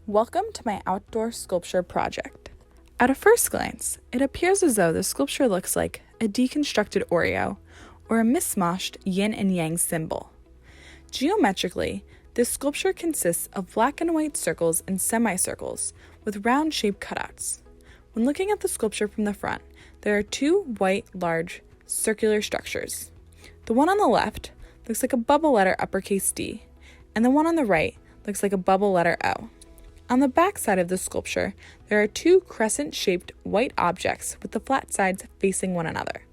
Welcome to my outdoor sculpture project. At a first glance, it appears as though the sculpture looks like a deconstructed Oreo or a mismoshed yin and yang symbol. Geometrically, this sculpture consists of black and white circles and semicircles with round-shaped cutouts. When looking at the sculpture from the front, there are two white, large, circular structures. The one on the left looks like a bubble letter uppercase D, and the one on the right looks like a bubble letter O. On the back side of the sculpture, there are two crescent-shaped white objects with the flat sides facing one another.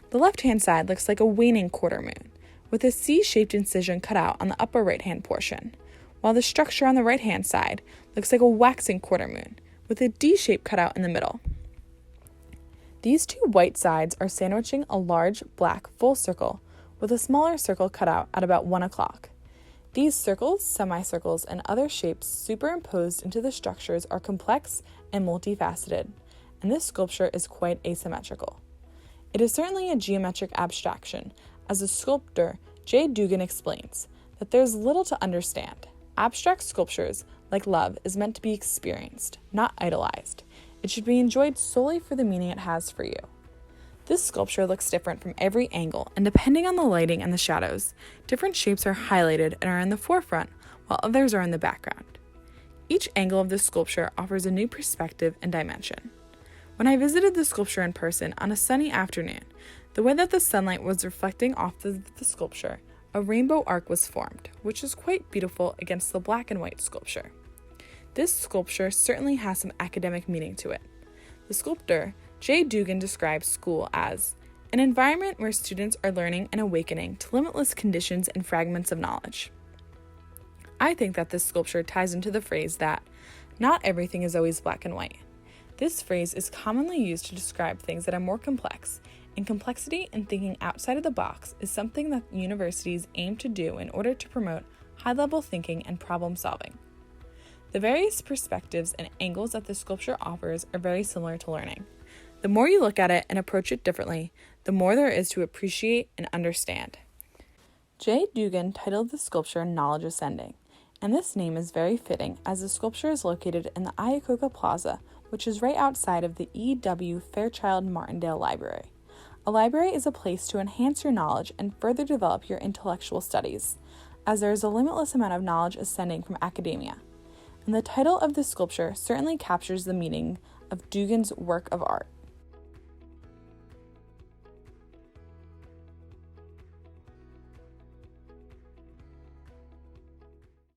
The left-hand side looks like a waning quarter moon, with a C-shaped incision cut out on the upper right-hand portion, while the structure on the right-hand side looks like a waxing quarter moon, with a D-shape cut out in the middle. These two white sides are sandwiching a large black full circle with a smaller circle cut out at about 1 o'clock. These circles, semicircles, and other shapes superimposed into the structures are complex and multifaceted, and this sculpture is quite asymmetrical. It is certainly a geometric abstraction, as the sculptor J. Dugan explains, that there's little to understand. Abstract sculptures, like love, is meant to be experienced, not idolized. It should be enjoyed solely for the meaning it has for you. This sculpture looks different from every angle, and depending on the lighting and the shadows, different shapes are highlighted and are in the forefront, while others are in the background. Each angle of this sculpture offers a new perspective and dimension. When I visited the sculpture in person on a sunny afternoon, the way that the sunlight was reflecting off the sculpture, a rainbow arc was formed, which is quite beautiful against the black and white sculpture. This sculpture certainly has some academic meaning to it. The sculptor, J. Dugan, describes school as an environment where students are learning and awakening to limitless conditions and fragments of knowledge. I think that this sculpture ties into the phrase that not everything is always black and white. This phrase is commonly used to describe things that are more complex, and complexity and thinking outside of the box is something that universities aim to do in order to promote high-level thinking and problem solving. The various perspectives and angles that the sculpture offers are very similar to learning. The more you look at it and approach it differently, the more there is to appreciate and understand. J. Dugan titled the sculpture Knowledge Ascending, and this name is very fitting as the sculpture is located in the Iacocca Plaza, which is right outside of the E.W. Fairchild Martindale Library. A library is a place to enhance your knowledge and further develop your intellectual studies, as there is a limitless amount of knowledge ascending from academia. And the title of this sculpture certainly captures the meaning of Dugan's work of art.